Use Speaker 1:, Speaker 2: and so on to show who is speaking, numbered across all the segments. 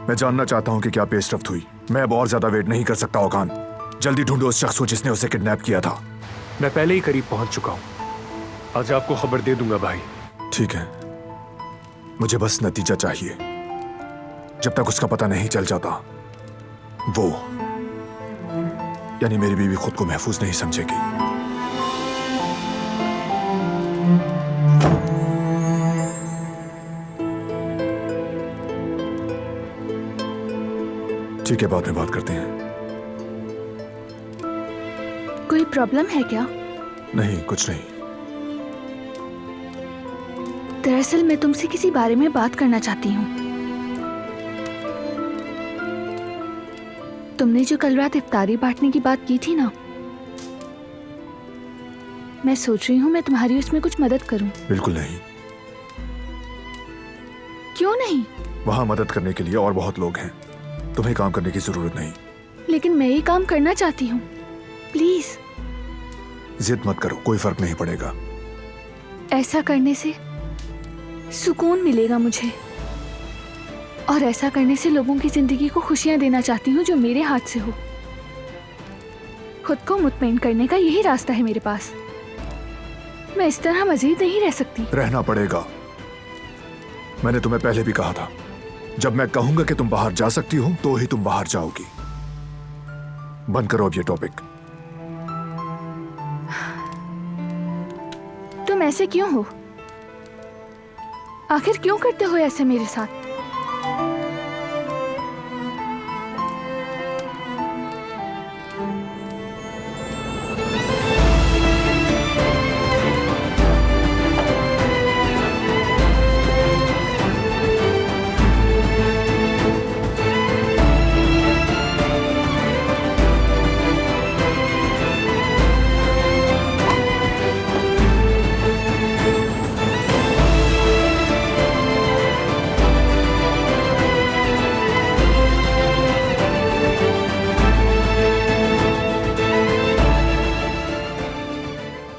Speaker 1: मैं जानना चाहता हूँ कि क्या पेशरफ्त हुई। मैं अब और ज्यादा वेट नहीं कर सकता ओकान। जल्दी ढूंढो उस शख्स को जिसने उसे किडनैप किया था।
Speaker 2: मैं पहले ही करीब पहुंच चुका हूँ। आज आपको खबर दे दूंगा भाई।
Speaker 1: ठीक है, मुझे बस नतीजा चाहिए। जब तक उसका पता नहीं चल जाता, वो यानी मेरी बीवी खुद को महफूज नहीं समझेगी। ठीक है, बाद में बात करते हैं।
Speaker 3: कोई प्रॉब्लम है क्या?
Speaker 1: नहीं, कुछ नहीं।
Speaker 3: दरअसल मैं तुमसे किसी बारे में बात करना चाहती हूँ। तुमने जो कल रात इफ्तारी बांटने की बात की थी ना, मैं सोच रही हूँ मैं तुम्हारी उसमें कुछ मदद करूँ।
Speaker 1: बिल्कुल नहीं।
Speaker 3: क्यों नहीं?
Speaker 1: वहां मदद करने के लिए और बहुत लोग हैं। तुम्हें काम करने की जरूरत नहीं।
Speaker 3: लेकिन मैं ये काम करना चाहती हूँ, प्लीज।
Speaker 1: जिद मत करो, कोई फर्क नहीं पड़ेगा।
Speaker 3: ऐसा करने से सुकून मिलेगा मुझे, और ऐसा करने से लोगों की जिंदगी को खुशियां देना चाहती हूँ जो मेरे हाथ से हो। खुद को मुतमईन करने का यही रास्ता है मेरे पास। मैं इस तरह मजीद नहीं रह सकती।
Speaker 1: रहना पड़ेगा। मैंने तुम्हें पहले भी कहा था, जब मैं कहूंगा कि तुम बाहर जा सकती हो तो ही तुम बाहर जाओगी। बंद करो अब ये टॉपिक।
Speaker 3: तुम ऐसे क्यों हो? आखिर क्यों करते हो ऐसे मेरे साथ?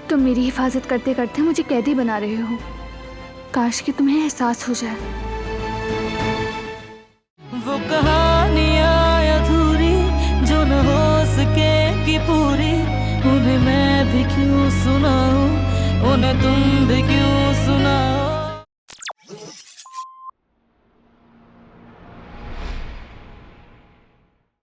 Speaker 3: तुम मेरी हिफाजत करते करते मुझे कैदी बना रहे हो। काश कि तुम्हें एहसास हो जाए।
Speaker 4: वो कहानियाँ अधूरी जो न हो सकेगी पूरी, उन्हें मैं भी क्यों सुनाऊं, उन्हें तुम भी क्यों सुनाओ।